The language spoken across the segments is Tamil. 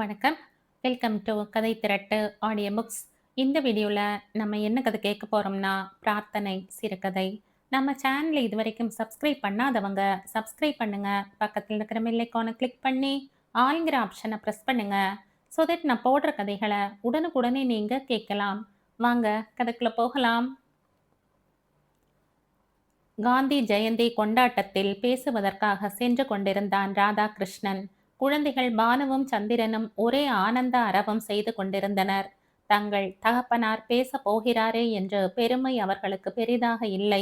வணக்கம். வெல்கம் டு கதை திரட்டு ஆடியோ புக்ஸ். இந்த வீடியோவில் நம்ம என்ன கதை கேட்க போகிறோம்னா பிரார்த்தனை சிறுகதை. நம்ம சேனலை இதுவரைக்கும் சப்ஸ்கிரைப் பண்ணாதவங்க சப்ஸ்கிரைப் பண்ணுங்க. பக்கத்தில் இருக்கிற பெல் ஐகானை கிளிக் பண்ணி ஆல்ங்கிற ஆப்ஷனை ப்ரெஸ் பண்ணுங்க. ஸோ தட் நான் போடுற கதைகளை உடனுக்குடனே நீங்கள் கேட்கலாம். வாங்க கதைக்குள்ள போகலாம். காந்தி ஜெயந்தி கொண்டாட்டத்தில் பேசுவதற்காக சென்று கொண்டிருந்தான் ராதாகிருஷ்ணன். குழந்தைகள் பானுவும் சந்திரனும் ஒரே ஆனந்த அரவம் செய்து கொண்டிருந்தனர். தங்கள் தகப்பனார் பேசப் போகிறாரே என்று பெருமை அவர்களுக்கு பெரிதாக இல்லை.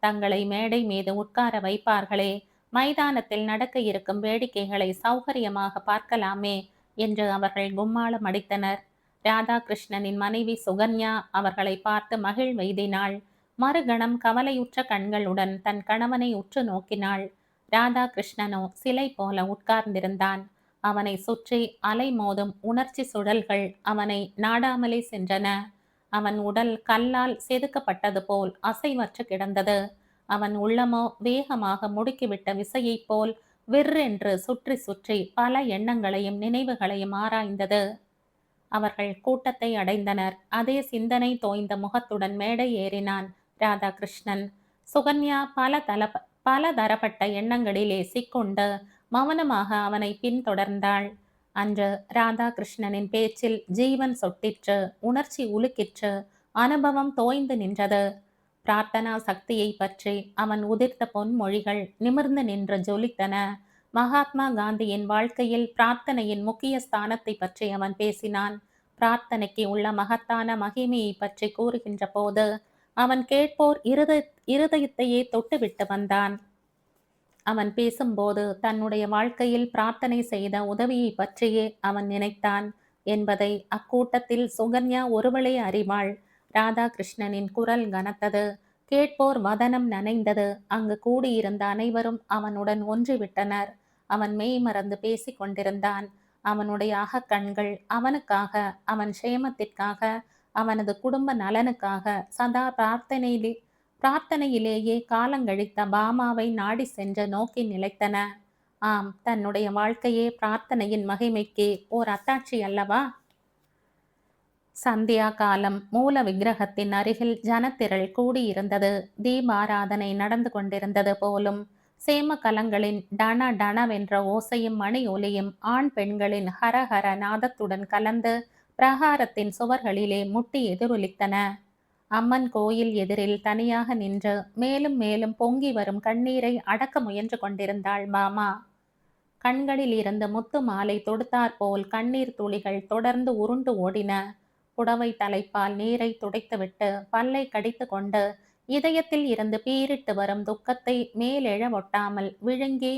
தங்களை மேடை மீது உட்கார வைப்பார்களே, மைதானத்தில் நடக்க இருக்கும் வேடிக்கைகளை சௌகரியமாக பார்க்கலாமே என்று அவர்கள் கும்மாளம் அடித்தனர். ராதாகிருஷ்ணனின் மனைவி சுகன்யா அவர்களை பார்த்து மகிழ்வெய்தினாள். மறுகணம் கவலையுற்ற கண்களுடன் தன் கணவனை உற்று நோக்கினாள். ராதாகிருஷ்ணனோ சிலை போல உட்கார்ந்திருந்தான். அவனை சுற்றி அலை மோதும் உணர்ச்சி சுழல்கள் அவனை நாடாமலே சென்றன. அவன் உடல் கல்லால் செதுக்கப்பட்டது போல் அசைவற்று கிடந்தது. அவன் உள்ளமோ வேகமாக முடுக்கிவிட்ட விசையைப் போல் விற்றென்று சுற்றி சுற்றி பல எண்ணங்களையும் நினைவுகளையும் ஆராய்ந்தது. அவர்கள் கூட்டத்தை அடைந்தனர். அதே சிந்தனை தோய்ந்த முகத்துடன் மேடை ஏறினான் ராதாகிருஷ்ணன். சுகன்யா பல தரப்பட்ட எண்ணங்களிலே சிக்கொண்டு மௌனமாக அவனை பின்தொடர்ந்தாள். அன்று ராதாகிருஷ்ணனின் பேச்சில் ஜீவன் சொட்டிற்று, உணர்ச்சி உலுக்கிற்று, அனுபவம் தோய்ந்து நின்றது. பிரார்த்தனா சக்தியை பற்றி அவன் உதிர்த்த பொன்மொழிகள் நிமிர்ந்து நின்று ஜொலித்தன. மகாத்மா காந்தியின் வாழ்க்கையில் பிரார்த்தனையின் முக்கிய ஸ்தானத்தை பற்றி அவன் பேசினான். பிரார்த்தனைக்கு உள்ள மகத்தான மகிமையை பற்றி கூறுகின்ற போது அவன் கேட்போர் இருதயத்தையே தொட்டுவிட்டு வந்தான். அவன் பேசும்போது தன்னுடைய வாழ்க்கையில் பிரார்த்தனை செய்த உதவியை பற்றியே அவன் நினைத்தான் என்பதை அக்கூட்டத்தில் சுகன்யா ஒருவளே அறிவாள். ராதாகிருஷ்ணனின் குரல் கனத்தது. கேட்போர் வதனம் நனைந்தது. அங்கு கூடியிருந்த அனைவரும் அவனுடன் ஒன்றிவிட்டனர். அவன் மெய் மறந்து பேசிக் கொண்டிருந்தான். அவனுடைய அகக்கண்கள் அவனுக்காக, அவன் க்ஷேமத்திற்காக, அவனது குடும்ப நலனுக்காக சதா பிரார்த்தனையிலேயே காலங்கழித்த பாமாவை நாடி சென்று நோக்கி நிலைத்தன. ஆம், தன்னுடைய வாழ்க்கையே பிரார்த்தனையின் மகிமைக்கு ஓர் அத்தாட்சி அல்லவா? சந்தியா காலம். மூல விக்கிரகத்தின் அருகில் ஜனத்திரள் கூடியிருந்தது. தீபாராதனை நடந்து கொண்டிருந்தது போலும். சேம கலங்களின் டன டனவென்ற ஓசையும் மணி ஒலியும் ஆண் பெண்களின் ஹரஹர நாதத்துடன் கலந்து பிரகாரத்தின் சுவர்களிலே முட்டி எதிரொலித்தன. அம்மன் கோயில் எதிரில் தனியாக நின்று மேலும் மேலும் பொங்கி வரும் கண்ணீரை அடக்க முயன்று கொண்டிருந்தாள் பாமா. கண்களில் இருந்து முத்து மாலை தொடுத்தாற்போல் கண்ணீர் துளிகள் தொடர்ந்து உருண்டு ஓடின. புடவை தலைப்பால் நீரை துடைத்துவிட்டு பல்லை கடித்து கொண்டு இதயத்தில் இருந்து பீரிட்டு வரும் துக்கத்தை மேலெழ ஒட்டாமல் விழுங்கி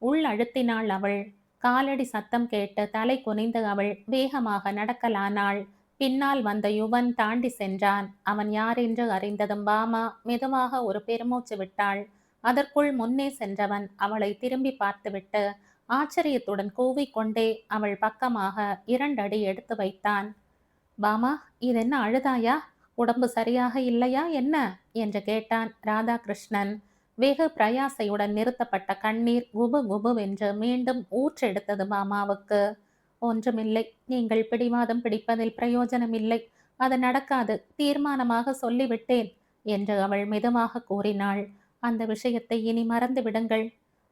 உள்ளழுத்தினாள் அவள். காலடி சத்தம் கேட்டு தலை குனிந்து அவள் வேகமாக நடக்கலானாள். பின்னால் வந்த யுவன் தாண்டி சென்றான். அவன் யாரென்று அறிந்ததும் பாமா மெதுவாக ஒரு பெருமூச்சு விட்டாள். அதற்குள் முன்னே சென்றவன் அவளை திரும்பி பார்த்துவிட்டு ஆச்சரியத்துடன் கூவிக்கொண்டே அவள் பக்கமாக 2 அடி எடுத்து வைத்தான். பாமா, இதென்ன அழுதாயா? உடம்பு சரியாக இல்லையா என்ன என்று கேட்டான் ராதாகிருஷ்ணன். வெகு பிரயாசையுடன் நிறுத்தப்பட்ட கண்ணீர் குபு குபுவென்று மீண்டும் ஊற்றெடுத்தது பாமாவுக்கு. ஒன்றுமில்லை, நீங்கள் பிடிவாதம் பிடிப்பதில் பிரயோஜனமில்லை. அது நடக்காது, தீர்மானமாக சொல்லிவிட்டேன் என்று அவள் மெதுவாக கூறினாள். அந்த விஷயத்தை இனி மறந்து விடுங்கள்.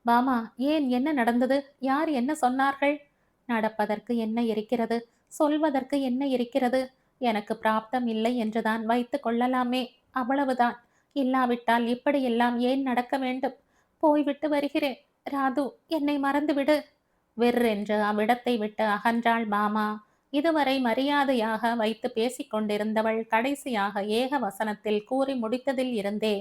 பாமா, ஏன்? என்ன நடந்தது? யார் என்ன சொன்னார்கள்? நடப்பதற்கு என்ன இருக்கிறது? சொல்வதற்கு என்ன இருக்கிறது? எனக்கு பிராப்தம் இல்லை என்றுதான் வைத்து கொள்ளலாமே, அவ்வளவுதான். இல்லாவிட்டால் இப்படியெல்லாம் ஏன் நடக்க வேண்டும்? போய்விட்டு வருகிறேன். ராது, என்னை மறந்துவிடு. வெற்றென்று அவ்விடத்தை விட்டு அகன்றாள் பாமா. இதுவரை மரியாதையாக வைத்து பேசிக்கொண்டிருந்தவள் கடைசியாக ஏக வசனத்தில் கூறி முடித்ததில் இருந்தே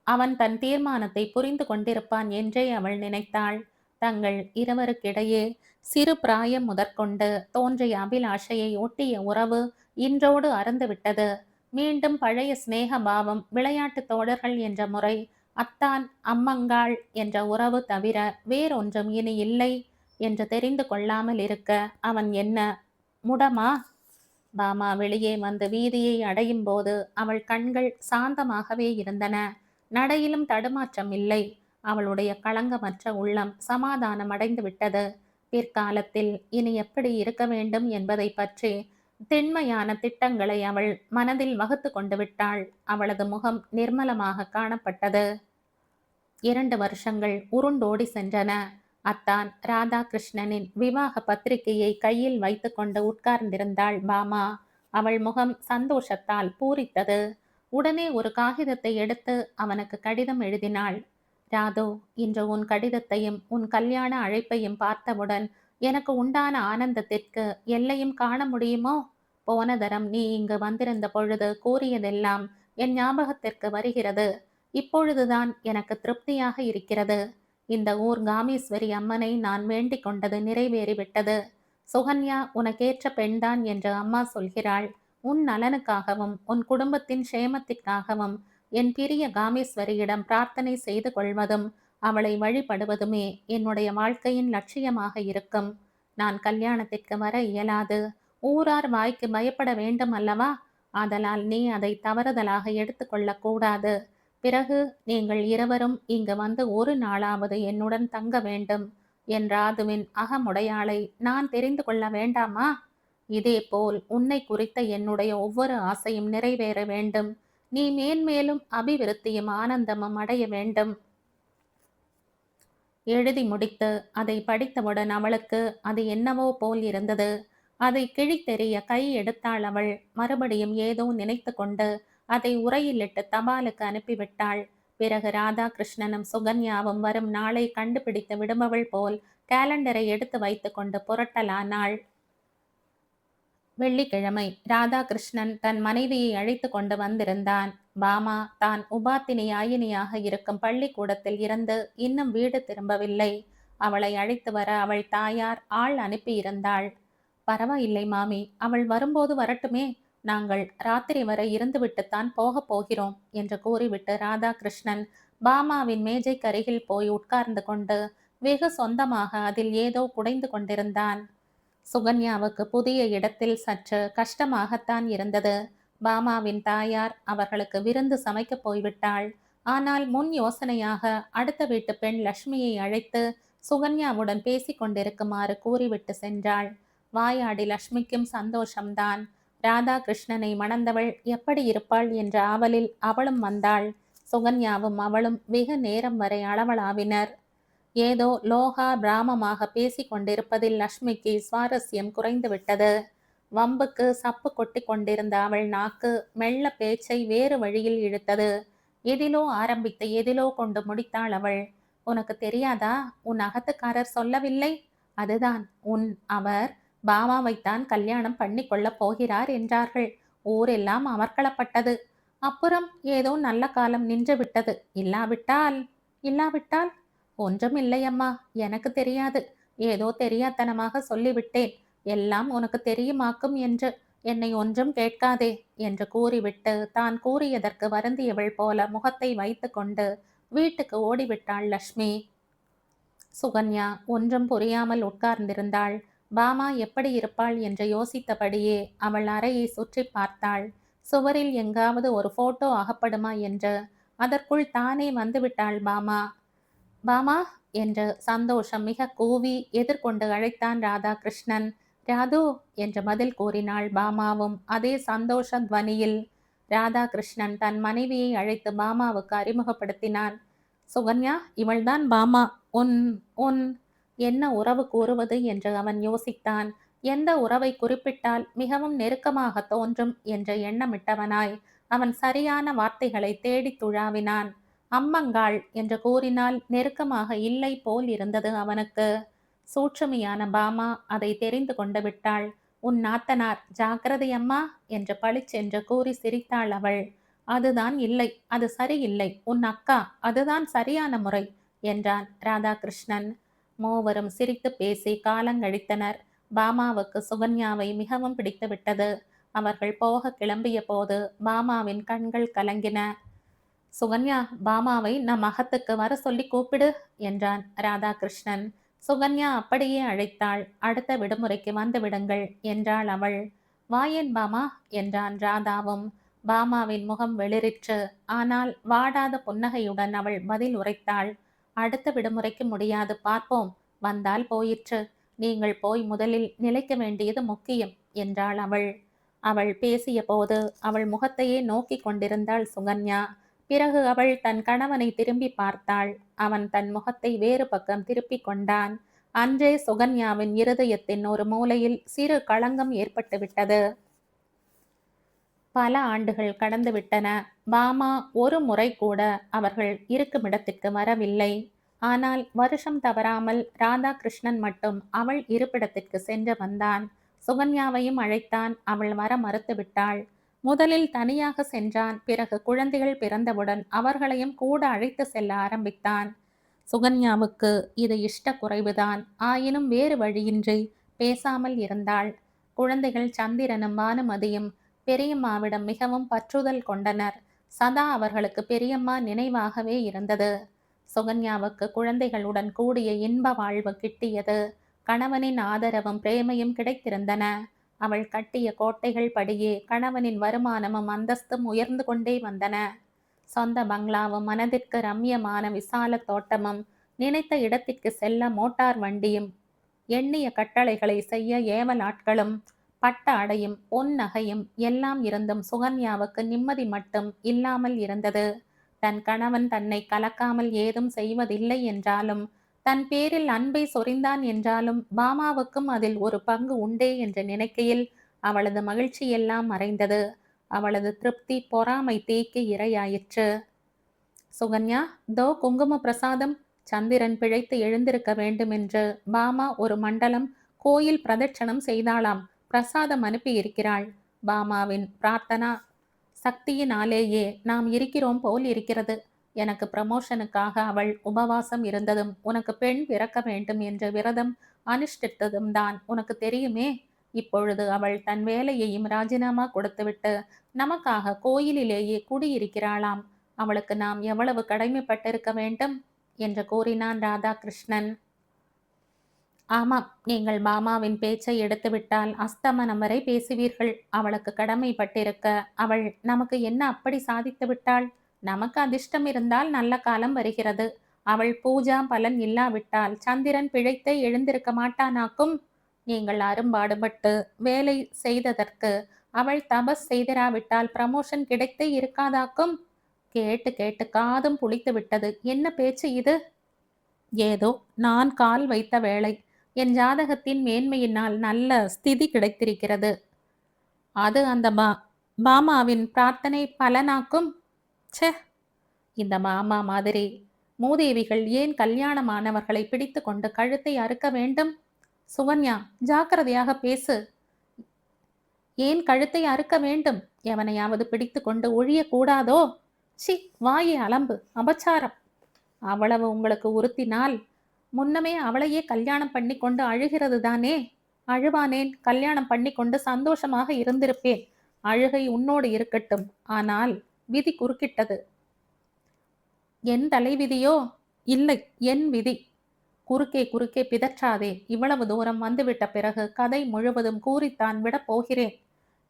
அவன் தன் தீர்மானத்தை புரிந்து கொண்டிருப்பான் என்றே அவள் நினைத்தாள். தங்கள் இருவருக்கிடையே சிறு பிராயம் முதற்கொண்டு தோன்றிய அபிலாஷையை ஒட்டிய உறவு இன்றோடு அறந்துவிட்டது. மீண்டும் பழைய சிநேக பாவம், விளையாட்டு தோழர்கள் என்ற முறை, அத்தான் அம்மங்காள் என்ற உறவு தவிர வேறொன்றும் இனி இல்லை என்று தெரிந்து கொள்ளாமல் இருக்க அவன் என்ன முடமா? பாமா வெளியே வந்து வீதியை அடையும் போது அவள் கண்கள் சாந்தமாகவே இருந்தன. நடையிலும் தடுமாற்றம் இல்லை. அவளுடைய களங்கமற்ற உள்ளம் சமாதானம் அடைந்து விட்டது. பிற்காலத்தில் இனி எப்படி இருக்க வேண்டும் என்பதை பற்றி திண்மையான திட்டங்களை அவள் மனதில் வகுத்து கொண்டு விட்டாள். அவளது முகம் நிர்மலமாக காணப்பட்டது. 2 வருஷங்கள் உருண்டோடி சென்றன. அத்தான் ராதாகிருஷ்ணனின் விவாக பத்திரிகையை கையில் வைத்துக்கொண்டு உட்கார்ந்திருந்தாள் பாமா. அவள் முகம் சந்தோஷத்தால் பூரித்தது. உடனே ஒரு காகிதத்தை எடுத்து அவனுக்கு கடிதம் எழுதினாள். ராதோ, இன்று உன் கடிதத்தையும் உன் கல்யாண அழைப்பையும் பார்த்தவுடன் எனக்கு உண்டான ஆனந்தத்திற்கு எல்லையும் காண முடியுமோ? போன தரம் நீ இங்கு வந்திருந்த பொழுது கூறியதெல்லாம் என் ஞாபகத்திற்கு வருகிறது. இப்பொழுதுதான் எனக்கு திருப்தியாக இருக்கிறது. இந்த ஊர் காமேஸ்வரி அம்மனை நான் வேண்டிக் கொண்டது நிறைவேறிவிட்டது. சுகன்யா உனக்கேற்ற பெண்தான் என்று அம்மா சொல்கிறாள். உன் நலனுக்காகவும் உன் குடும்பத்தின் க்ஷேமத்திற்காகவும் என் பிரிய காமேஸ்வரியிடம் பிரார்த்தனை செய்து கொள்வதும் அவளை வழிபடுவதுமே என்னுடைய வாழ்க்கையின் லட்சியமாக இருக்கும். நான் கல்யாணத்திற்கு வர இயலாது. ஊரார் வாய்க்கு பயப்பட வேண்டும் அல்லவா? ஆதலால் நீ அதை தவறுதலாக எடுத்துக்கொள்ளக்கூடாது. பிறகு நீங்கள் இருவரும் இங்கு வந்து ஒரு நாளாவது என்னுடன் தங்க வேண்டும் என் ராதுவின் அகமுடையாளை நான் தெரிந்து கொள்ள வேண்டாமா? இதேபோல் உன்னை குறித்த என்னுடைய ஒவ்வொரு ஆசையும் நிறைவேற வேண்டும். நீ மேன்மேலும் அபிவிருத்தியும் ஆனந்தமும் அடைய வேண்டும். எழுதி முடித்து அதை படித்தவுடன் அவளுக்கு அது என்னவோ போல் இருந்தது. அதை கிழித்தெறிய கை எடுத்தாள் அவள். மறுபடியும் ஏதோ நினைத்து கொண்டு அதை உறையிலிட்டு தபாலுக்கு அனுப்பிவிட்டாள். பிறகு ராதாகிருஷ்ணனும் சுகன்யாவும் வரும் நாளை கண்டுபிடித்து விடுபவள் போல் கேலண்டரை எடுத்து வைத்து கொண்டு புரட்டலானாள். வெள்ளிக்கிழமை ராதாகிருஷ்ணன் தன் மனைவியை அழைத்து கொண்டு வந்திருந்தான். பாமா தான் உபாத்தினி ஆயினியாக இருக்கும் பள்ளிக்கூடத்தில் இருந்து இன்னும் வீடு திரும்பவில்லை. அவளை அழைத்து வர அவள் தாயார் ஆள் அனுப்பியிருந்தாள். பரவாயில்லை மாமி, அவள் வரும்போது வரட்டுமே. நாங்கள் ராத்திரி வரை இருந்துவிட்டுத்தான் போகப் போகிறோம் என்று கூறிவிட்டு ராதாகிருஷ்ணன் பாமாவின் மேஜைக்கருகில் போய் உட்கார்ந்து கொண்டு வெகு சொந்தமாக அதில் ஏதோ குடைந்து கொண்டிருந்தான். சுகன்யாவுக்கு புதிய இடத்தில் சற்று கஷ்டமாகத்தான் இருந்தது. பாமாவின் தாயார் அவர்களுக்கு விருந்து சமைக்க போய்விட்டாள். ஆனால் முன் யோசனையாக அடுத்த வீட்டு பெண் லட்சுமியை அழைத்து சுகன்யாவுடன் பேசிக் கொண்டிருக்குமாறு கூறிவிட்டு சென்றாள். வாயாடி லட்சுமிக்கும் சந்தோஷம்தான். ராதாகிருஷ்ணனை மணந்தவள் எப்படி இருப்பாள் என்ற ஆவலில் அவளும் வந்தாள். சுகன்யாவும் அவளும் வெகு நேரம் வரை அளவளாவினர். ஏதோ லோகா பிராமமாக பேசிக் கொண்டிருப்பதில் லட்சுமிக்கு சுவாரஸ்யம் குறைந்து விட்டது. வம்புக்கு சப்பு கொட்டி கொண்டிருந்த அவள் நாக்கு மெல்ல பேச்சை வேறு வழியில் இழுத்தது. எதிலோ ஆரம்பித்து எதிலோ கொண்டு முடித்தாள் அவள். உனக்கு தெரியாதா? உன் அகத்துக்காரர் சொல்லவில்லை? அதுதான் அவர் பாமாவைத்தான் கல்யாணம் பண்ணி கொள்ளப் போகிறார் என்றார்கள். ஊரெல்லாம் அமர்க்களப்பட்டது. அப்புறம் ஏதோ நல்ல காலம் நின்று விட்டது. இல்லாவிட்டால் ஒன்றும் இல்லையம்மா, எனக்கு தெரியாது. ஏதோ தெரியாத்தனமாக சொல்லிவிட்டேன். எல்லாம் உனக்கு தெரியுமாக்கும் என்று. என்னை ஒன்றும் கேட்காதே என்று கூறிவிட்டு தான் கூறியதற்கு வருந்தியவள் போல முகத்தை வைத்து கொண்டு வீட்டுக்கு ஓடிவிட்டாள் லட்சுமி. சுகன்யா ஒன்றும் புரியாமல் உட்கார்ந்திருந்தாள். பாமா எப்படி இருப்பாள் என்று யோசித்தபடியே அவள் அறையை சுற்றி பார்த்தாள். சுவரில் எங்காவது ஒரு போட்டோ அகப்படுமா என்று. அதற்குள் தானே வந்துவிட்டாள் பாமா. பாமா என்று சந்தோஷம் மிக கூவி எதிர்கொண்டு அழைத்தான் ராதாகிருஷ்ணன். ராது என்று பதில் கூறினாள் பாமாவும் அதே சந்தோஷ துவனியில். ராதாகிருஷ்ணன் தன் மனைவியை அழைத்து பாமாவுக்கு அறிமுகப்படுத்தினான். சுகன்யா, இவள்தான் பாமா. உன் உன் என்ன உறவு கூறுவது என்று அவன் யோசித்தான். எந்த உறவை குறிப்பிட்டால் மிகவும் நெருக்கமாக தோன்றும் என்ற எண்ணமிட்டவனாய் அவன் சரியான வார்த்தைகளை தேடி துழாவினான். அம்மங்காள் என்று கூறினால் நெருக்கமாக இல்லை போல் இருந்தது அவனுக்கு. சூட்சுமியான பாமா அதை தெரிந்து கொண்டு விட்டாள். உன் நாத்தனார், ஜாக்கிரதை அம்மா என்று பளிச்சென்று கூறி சிரித்தாள் அவள். அதுதான் இல்லை, அது சரியில்லை. உன் அக்கா, அதுதான் சரியான முறை என்றான் ராதாகிருஷ்ணன். மூவரும் சிரித்து பேசி காலங்கழித்தனர். பாமாவுக்கு சுகன்யாவை மிகவும் பிடித்துவிட்டது. அவர்கள் போக கிளம்பிய போது பாமாவின் கண்கள் கலங்கின. சுகன்யா, பாமாவை நம் அகத்துக்கு வர சொல்லி கூப்பிடு என்றான் ராதாகிருஷ்ணன். சுகன்யா அப்படியே அழைத்தாள். அடுத்த விடுமுறைக்கு வந்து விடுங்கள் என்றாள் அவள். வாயேன் பாமா என்றான் ராதாவும். பாமாவின் முகம் வெளிரிற்று. ஆனால் வாடாத புன்னகையுடன் அவள் பதில் உரைத்தாள். அடுத்த விடுமுறைக்கு முடியாது, பார்ப்போம். வந்தால் போயிற்று. நீங்கள் போய் முதலில் நிலைக்க வேண்டியது முக்கியம் என்றாள் அவள். அவள் பேசிய போது அவள் முகத்தையே நோக்கி கொண்டிருந்தாள் சுகன்யா. பிறகு அவள் தன் கணவனை திரும்பி பார்த்தாள். அவன் தன் முகத்தை வேறு பக்கம் திருப்பிக் கொண்டான். அன்றே சுகன்யாவின் இருதயத்தின் ஒரு மூலையில் சிறு களங்கம் ஏற்பட்டுவிட்டது. பல ஆண்டுகள் கடந்துவிட்டன. பாமா ஒரு முறை கூட அவர்கள் இருக்குமிடத்திற்கு வரவில்லை. ஆனால் வருஷம் தவறாமல் ராதாகிருஷ்ணன் மட்டும் அவள் இருப்பிடத்திற்கு சென்று வந்தான். சுகன்யாவையும் அழைத்தான். அவள் வர மறுத்துவிட்டாள். முதலில் தனியாக சென்றான். பிறகு குழந்தைகள் பிறந்தவுடன் அவர்களையும் கூட அழைத்து செல்ல ஆரம்பித்தான். சுகன்யாவுக்கு இது இஷ்ட குறைவுதான். ஆயினும் வேறு வழியின்றி பேசாமல் இருந்தாள். குழந்தைகள் சந்திரனும் பானுமதியும் பெரியம்மாவிடம் மிகவும் பற்றுதல் கொண்டனர். சதா அவர்களுக்கு பெரியம்மா நினைவாகவே இருந்தது. சுகன்யாவுக்கு குழந்தைகளுடன் கூடிய இன்ப வாழ்வு கிட்டியது. கணவனின் ஆதரவும் பிரேமையும் கிடைத்திருந்தன. அவள் கட்டிய கோட்டைகள் படியே கணவனின் வருமானமும் அந்தஸ்தும் உயர்ந்து கொண்டே வந்தன. சொந்த பங்களாவும் மனதிற்கு ரம்யமான விசால தோட்டமும் நினைத்த இடத்திற்கு செல்ல மோட்டார் வண்டியும் எண்ணிய கட்டளைகளை செய்ய ஏவல் ஆட்களும் பட்ட அடையும் பொன் நகையும் எல்லாம் இருந்தும் சுகன்யாவுக்கு நிம்மதி மட்டும் இல்லாமல் இருந்தது. தன் கணவன் தன்னை கலக்காமல் ஏதும் செய்வதில்லை என்றாலும், தன் பேரில் அன்பை சொரிந்தான் என்றாலும் பாமாவுக்கும் அதில் ஒரு பங்கு உண்டே என்று நினைக்கையில் அவளது மகிழ்ச்சியெல்லாம் மறைந்தது. அவளது திருப்தி பொறாமை தீக்கு இரையாயிற்று. சுகன்யா, தோ குங்கும பிரசாதம். சந்திரன் பிழைத்து எழுந்திருக்க வேண்டுமென்று பாமா ஒரு மண்டலம் கோயில் பிரதட்சணம் செய்தாளாம். பிரசாதம் அனுப்பி இருக்கிறாள். பாமாவின் பிரார்த்தனா சக்தியினாலேயே நாம் இருக்கிறோம் போல் இருக்கிறது. எனக்கு ப்ரமோஷனுக்காக அவள் உபவாசம் இருந்ததும் உனக்கு பெண் பிறக்க வேண்டும் என்று விரதம் அனுஷ்டித்ததும் தான் உனக்கு தெரியுமே. இப்பொழுது அவள் தன் வேலையையும் ராஜினாமா கொடுத்துவிட்டு நமக்காக கோயிலிலேயே குடியிருக்கிறாளாம். அவளுக்கு நாம் எவ்வளவு கடமைப்பட்டிருக்க வேண்டும் என்று கூறினான் ராதாகிருஷ்ணன். ஆமாம், நீங்கள் மாமாவின் பேச்சை எடுத்துவிட்டால் அஸ்தமனம் வரை பேசுவீர்கள். அவளுக்கு கடமைப்பட்டிருக்க அவள் நமக்கு என்ன அப்படி சாதித்து விட்டாள்? நமக்கு அதிர்ஷ்டம் இருந்தால் நல்ல காலம் வருகிறது. அவள் பூஜா பலன் இல்லாவிட்டால் சந்திரன் பிழைத்தே எழுந்திருக்க மாட்டானாக்கும். நீங்கள் அரும்பாடுபட்டு வேலை செய்ததற்கு அவள் தபஸ் செய்திராவிட்டால் ப்ரமோஷன் கிடைத்தே இருக்காதாக்கும். கேட்டு கேட்டு காதும் புளித்து விட்டது. என்ன பேச்சு இது? ஏதோ நான் கால் வைத்த வேளை. என் ஜாதகத்தின் மேன்மையினால் நல்ல ஸ்திதி கிடைத்திருக்கிறது. அது அந்த பாமாவின் பிரார்த்தனை பலனாக்கும். ச்சே, இந்த மாமா மாதிரி மூதேவிகள் ஏன் கல்யாணமானவர்களை பிடித்து கொண்டு கழுத்தை அறுக்க வேண்டும்? சுகன்யா, ஜாக்கிரதையாக பேசு. ஏன் கழுத்தை அறுக்க வேண்டும்? எவனையாவது பிடித்து கொண்டு ஒழியக்கூடாதோ? சி, வாயை அலம்பு, அபச்சாரம். அவ்வளவு உங்களுக்கு உறுத்தினால் முன்னமே அவளையே கல்யாணம் பண்ணி கொண்டு அழுகிறது தானே. அழுவானேன்? கல்யாணம் பண்ணி கொண்டு சந்தோஷமாக இருந்திருப்பேன். அழுகை உன்னோடு இருக்கட்டும். ஆனால் விதி குறுக்கிட்டது. என் தலைவிதியோ? இல்லை, என் விதி. குறுக்கே குறுக்கே பிதற்றாதே. இவ்வளவு தூரம் வந்துவிட்ட பிறகு கதை முழுவதும் கூறித்தான் விடப் போகிறேன்.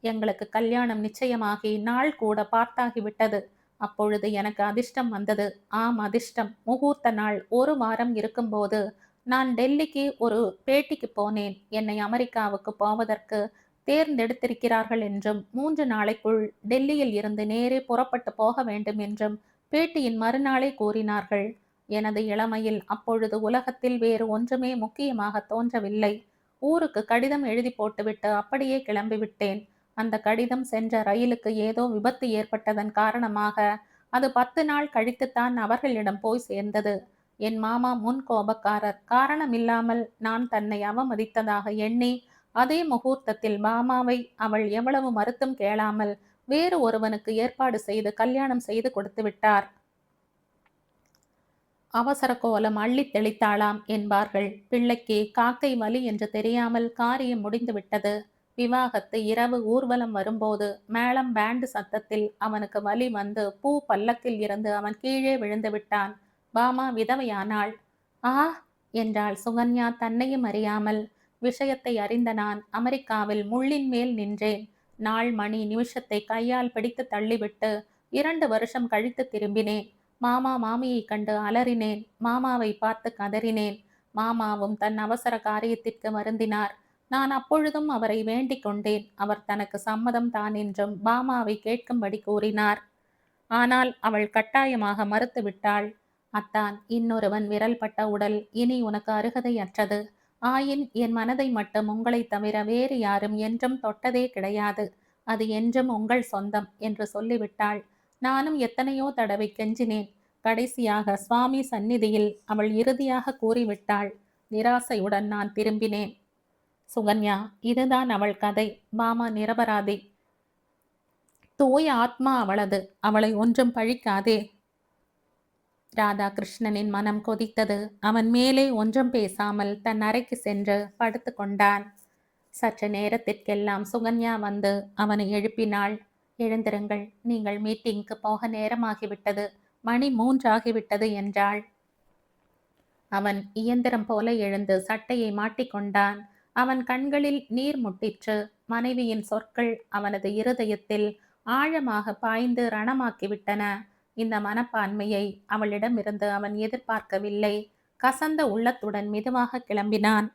எங்களுக்கு கல்யாணம் நிச்சயமாகி நாள் கூட பார்த்தாகிவிட்டது. அப்பொழுது எனக்கு அதிர்ஷ்டம் வந்தது. ஆம், அதிர்ஷ்டம். முகூர்த்த நாள் ஒரு வாரம் இருக்கும்போது நான் டெல்லிக்கு ஒரு பேட்டிக்கு போனேன். என்னை அமெரிக்காவுக்கு போவதற்கு தேர்ந்தெடுத்திருக்கிறார்கள் என்றும் 3 நாளைக்குள் டெல்லியில் இருந்து நேரே புறப்பட்டு போக வேண்டும் என்றும் பேட்டியின் மறுநாளே கூறினார்கள். எனது இளமையில் அப்பொழுது உலகத்தில் வேறு ஒன்றுமே முக்கியமாக தோன்றவில்லை. ஊருக்கு கடிதம் எழுதி போட்டுவிட்டு அப்படியே கிளம்பிவிட்டேன். அந்த கடிதம் சென்ற ரயிலுக்கு ஏதோ விபத்து ஏற்பட்டதன் காரணமாக அது 10 நாள் கழித்துத்தான் அவர்களிடம் போய் சேர்ந்தது. என் மாமா முன் கோபக்காரர். காரணமில்லாமல் நான் தன்னை அவமதித்ததாக எண்ணி அதே முகூர்த்தத்தில் மாமாவை அவள் எவ்வளவு மறுத்தும் கேளாமல் வேறு ஒருவனுக்கு ஏற்பாடு செய்து கல்யாணம் செய்து கொடுத்து விட்டார். அவசர கோலம் அள்ளி தெளித்தாளாம் என்பார்கள். பிள்ளைக்கு காக்கை வலி என்று தெரியாமல் காரியம் முடிந்துவிட்டது. விவாகத்து இரவு ஊர்வலம் வரும்போது மேளம் பேண்டு சத்தத்தில் அவனுக்கு வலி வந்து பூ பல்லக்கில் இருந்து அவன் கீழே விழுந்து விட்டான். பாமா விதவையானாள். ஆ என்றாள் சுகன்யா தன்னையும் அறியாமல். விஷயத்தை அறிந்த நான் அமெரிக்காவில் முள்ளின் மேல் நின்றேன். நாள் மணி நிமிஷத்தை கையால் பிடித்து தள்ளிவிட்டு 2 வருஷம் கழித்து திரும்பினேன். மாமா மாமியை கண்டு அலறினேன். மாமாவை பார்த்து கதறினேன். மாமாவும் தன் அவசர காரியத்திற்கு வருந்தினார். நான் அப்பொழுதும் அவரை வேண்டிக் கொண்டேன். அவர் தனக்கு சம்மதம் தான் என்றும் பாமாவை கேட்கும்படி கூறினார். ஆனால் அவள் கட்டாயமாக மறுத்துவிட்டாள். அத்தான், இன்னொருவன் விரல் பட்ட உடல் இனி உனக்கு அருகதையற்றது. ஆயின் என் மனதை மட்டும் உங்களைத் தவிர வேறு யாரும் என்றும் தொட்டதே கிடையாது. அது என்றும் உங்கள் சொந்தம் என்று சொல்லிவிட்டாள். நானும் எத்தனையோ தடவை கெஞ்சினேன். கடைசியாக சுவாமி சந்நிதியில் அவள் இறுதியாக கூறிவிட்டாள். நிராசையுடன் நான் திரும்பினேன். சுகன்யா, இதுதான் அவள் கதை. பாமா நிரபராதி. தூய ஆத்மா அவளது. அவளை ஒன்றும் பழிக்காதே. ராதாகிருஷ்ணனின் மனம் கொதித்தது. அவன் மேலே ஒன்றும் பேசாமல் தன் அறைக்கு சென்று படுத்து கொண்டான். சற்று நேரத்திற்கெல்லாம் சுகன்யா வந்து அவனை எழுப்பினாள். எழுந்திருங்கள், நீங்கள் மீட்டிங்க்கு போக நேரமாகிவிட்டது. மணி 3 ஆகிவிட்டது என்றாள். அவன் இயந்திரம் போல எழுந்து சட்டையை மாட்டிக்கொண்டான். அவன் கண்களில் நீர் முட்டிற்று. மனைவியின் சொற்கள் அவனது இருதயத்தில் ஆழமாக பாய்ந்து ரணமாக்கிவிட்டன. இந்த மனப்பான்மையை அவளிடமிருந்து அவன் எதிர்பார்க்கவில்லை. கசந்த உள்ளத்துடன் மெதுவாக கிளம்பினான்.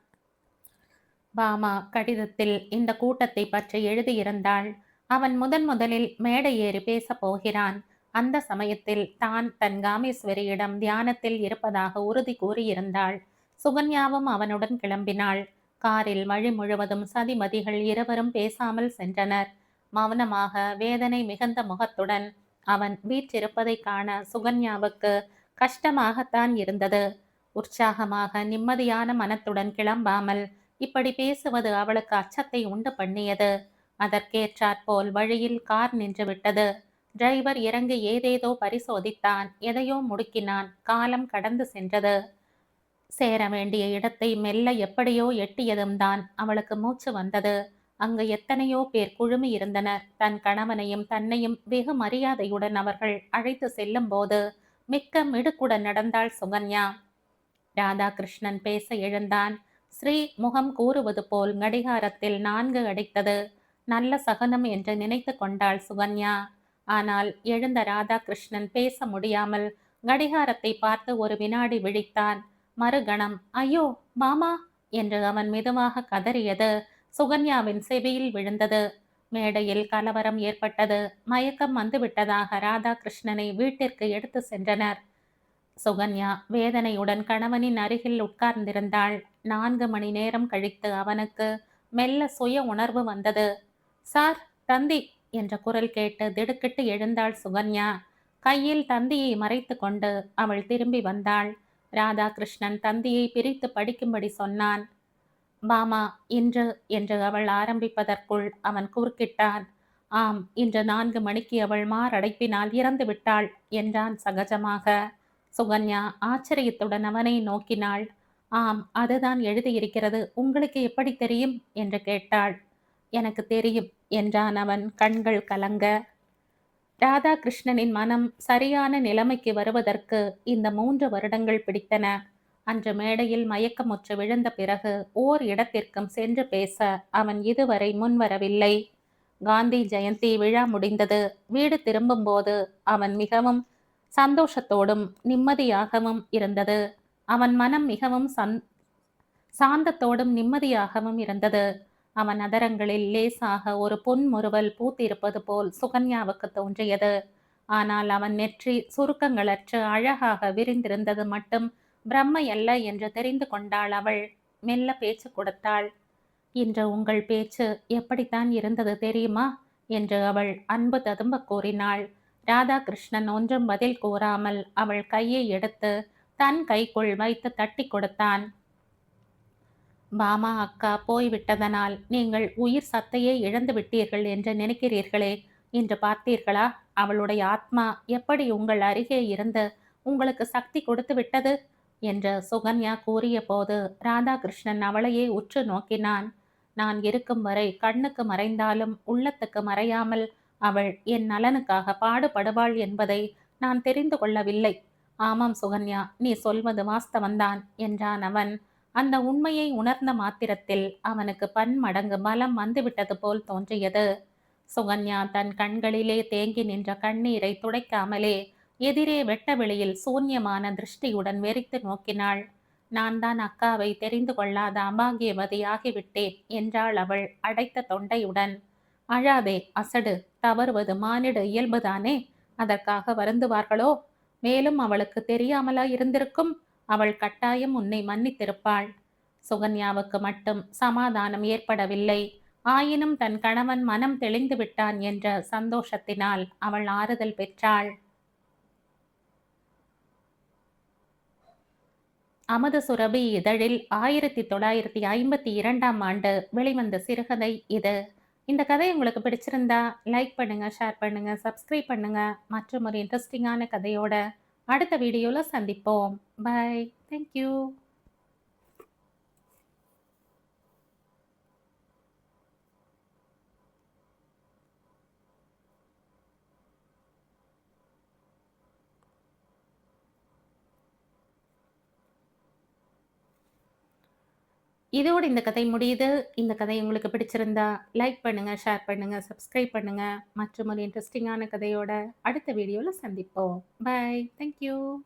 பாமா கடிதத்தில் இந்த கூட்டத்தை பற்றி எழுதியிருந்தாள். அவன் முதலில் மேடை ஏறி பேசப் போகிறான். அந்த சமயத்தில் தான் தன் காமேஸ்வரியிடம் தியானத்தில் இருப்பதாக உறுதி கூறியிருந்தாள். சுகன்யாவும் அவனுடன் கிளம்பினாள். காரில் வழி முழுவதும் சதிமதிகள் இருவரும் பேசாமல் சென்றனர். மௌனமாக வேதனை மிகுந்த முகத்துடன் அவன் வீற்றிருப்பதை காண சுகன்யாவுக்கு கஷ்டமாகத்தான் இருந்தது. உற்சாகமாக நிம்மதியான மனத்துடன் கிளம்பாமல் இப்படி பேசுவது அவளுக்கு அச்சத்தை உண்டு பண்ணியது. அதற்கேற்றாற்போல் வழியில் கார் நின்றுவிட்டது. டிரைவர் இறங்கி ஏதேதோ பரிசோதித்தான். எதையோ முடுக்கினான். காலம் கடந்து சென்றது. சேர வேண்டிய இடத்தை மெல்ல எப்படியோ எட்டியதும் தான் அவளுக்கு மூச்சு வந்தது. அங்கு எத்தனையோ பேர் குழுமி இருந்தனர். தன் கணவனையும் தன்னையும் வெகு மரியாதையுடன் அவர்கள் அழைத்து செல்லும் போது மிக்க மிடுக்குடன் நடந்தாள் சுகன்யா. ராதாகிருஷ்ணன் பேச எழுந்தான். ஸ்ரீ முகம் கூறுவது போல் கடிகாரத்தில் 4 அடித்தது. நல்ல சகனம் என்று நினைத்து கொண்டாள் சுகன்யா. ஆனால் எழுந்த ராதாகிருஷ்ணன் பேச முடியாமல் கடிகாரத்தை பார்த்து ஒரு வினாடி விழித்தான். மறுகணம் ஐயோ மாமா என்று அவன் மெதுவாக கதறியது சுகன்யாவின் செவியில் விழுந்தது. மேடையில் கலவரம் ஏற்பட்டது. மயக்கம் வந்துவிட்டதாக ராதாகிருஷ்ணனை வீட்டிற்கு எடுத்து சென்றனர். சுகன்யா வேதனையுடன் கணவனின் அருகில் உட்கார்ந்திருந்தாள். 4 மணி நேரம் கழித்து அவனுக்கு மெல்ல சுய உணர்வு வந்தது. சார், தந்தி என்ற குரல் கேட்டு திடுக்கிட்டு எழுந்தாள் சுகன்யா. கையில் தந்தியை மறைத்து கொண்டு அவள் திரும்பி வந்தாள். ராதாகிருஷ்ணன் தந்தியை பிரித்து படிக்கும்படி சொன்னான். பாமா, இன்று என்று அவள் ஆரம்பிப்பதற்குள் அவன் குறுக்கிட்டான். ஆம், இன்று 4 மணிக்கு அவள் மாரடைப்பினால் இறந்து விட்டாள் என்றான் சகஜமாக. சுகன்யா ஆச்சரியத்துடன் அவனை நோக்கினாள். ஆம், அதுதான் எழுதியிருக்கிறது. உங்களுக்கு எப்படி தெரியும் என்று கேட்டாள். எனக்கு தெரியும் என்றான் அவன் கண்கள் கலங்க. ராதாகிருஷ்ணனின் மனம் சரியான நிலைமைக்கு வருவதற்கு இந்த 3 வருடங்கள் பிடித்தன. அன்று மேடையில் மயக்கமுற்று விழுந்த பிறகு ஓர் இடத்திற்கும் சென்று பேச அவன் இதுவரை முன்வரவில்லை. காந்தி ஜெயந்தி விழா முடிந்தது. வீடு திரும்பும்போது அவன் மிகவும் சந்தோஷத்தோடும் நிம்மதியாகவும் இருந்தது. அவன் மனம் மிகவும் சாந்தத்தோடும் நிம்மதியாகவும் இருந்தது. அவன் அதரங்களில் லேசாக ஒரு புன்முறுவல் பூத்திருப்பது போல் சுகன்யாவுக்கு தோன்றியது. ஆனால் அவன் நெற்றி சுருக்கங்களற்று அழகாக விரிந்திருந்தது மட்டும் பிரம்மை அல்ல என்று தெரிந்து கொண்டாள் அவள். மெல்ல பேச்சு கொடுத்தாள். இன்று உங்கள் பேச்சு எப்படித்தான் இருந்தது தெரியுமா என்று அவள் அன்பு ததும்ப கூறினாள். ராதாகிருஷ்ணன் ஒன்றும் பதில் கூறாமல் அவள் கையை எடுத்து தன் கைக்குள் வைத்து தட்டி கொடுத்தான். பாமா அக்கா போய்விட்டதனால் நீங்கள் உயிர் சத்தையே இழந்து விட்டீர்கள் என்று நினைக்கிறீர்களே, இன்று பார்த்தீர்களா அவளுடைய ஆத்மா எப்படி உங்கள் அருகே இருந்து உங்களுக்கு சக்தி கொடுத்து விட்டது என்று சுகன்யா கூறிய போது ராதாகிருஷ்ணன் அவளையே உற்று நோக்கினான். நான் இருக்கும் வரை கண்ணுக்கு மறைந்தாலும் உள்ளத்துக்கு மறையாமல் அவள் என் நலனுக்காக பாடுபடுவாள் என்பதை நான் தெரிந்து கொள்ளவில்லை. ஆமாம் சுகன்யா, நீ சொல்வது வாஸ்தவந்தான் என்றான் அவன். அந்த உண்மையை உணர்ந்த மாத்திரத்தில் அவனுக்கு பன்மடங்கு பலம் வந்துவிட்டது போல் தோன்றியது. சுகன்யா தன் கண்களிலே தேங்கி நின்ற கண்ணீரை துடைக்காமலே எதிரே வெட்ட வெளியில் சூன்யமான திருஷ்டியுடன் வெறித்து நோக்கினாள். நான் தான் அக்காவை தெரிந்து கொள்ளாத அபாகியவதி ஆகிவிட்டேன் என்றாள் அவள் அடைத்த தொண்டையுடன். அழாதே, அசடு. தவறுவது மானிட இயல்புதானே. அதற்காக வருந்துவார்களோ? மேலும் அவளுக்கு தெரியாமலா இருந்திருக்கும்? அவள் கட்டாயம் உன்னை மன்னித்திருப்பாள். சுகன்யாவுக்கு மட்டும் சமாதானம் ஏற்படவில்லை. ஆயினும் தன் கணவன் மனம் தெளிந்து விட்டான் என்ற சந்தோஷத்தினால் அவள் ஆறுதல் பெற்றாள். அமுத சுரபி இதழில் 1952ஆம் ஆண்டு வெளிவந்த சிறுகதை இது. இந்த கதை உங்களுக்கு பிடிச்சிருந்தா லைக் பண்ணுங்க, ஷேர் பண்ணுங்க, சப்ஸ்கிரைப் பண்ணுங்க. மற்றும் ஒரு இன்ட்ரெஸ்டிங்கான கதையோட அடுத்த வீடியோல சந்திப்போம். பை. தேங்க்யூ. இதோடு இந்த கதை முடியுது. இந்த கதை உங்களுக்கு பிடிச்சிருந்தா லைக் பண்ணுங்க, ஷேர் பண்ணுங்க, சப்ஸ்கிரைப் பண்ணுங்க. மற்றும் ஒரு இன்ட்ரெஸ்டிங்கான கதையோட அடுத்த வீடியோல சந்திப்போம். பை. தேங்க்யூ.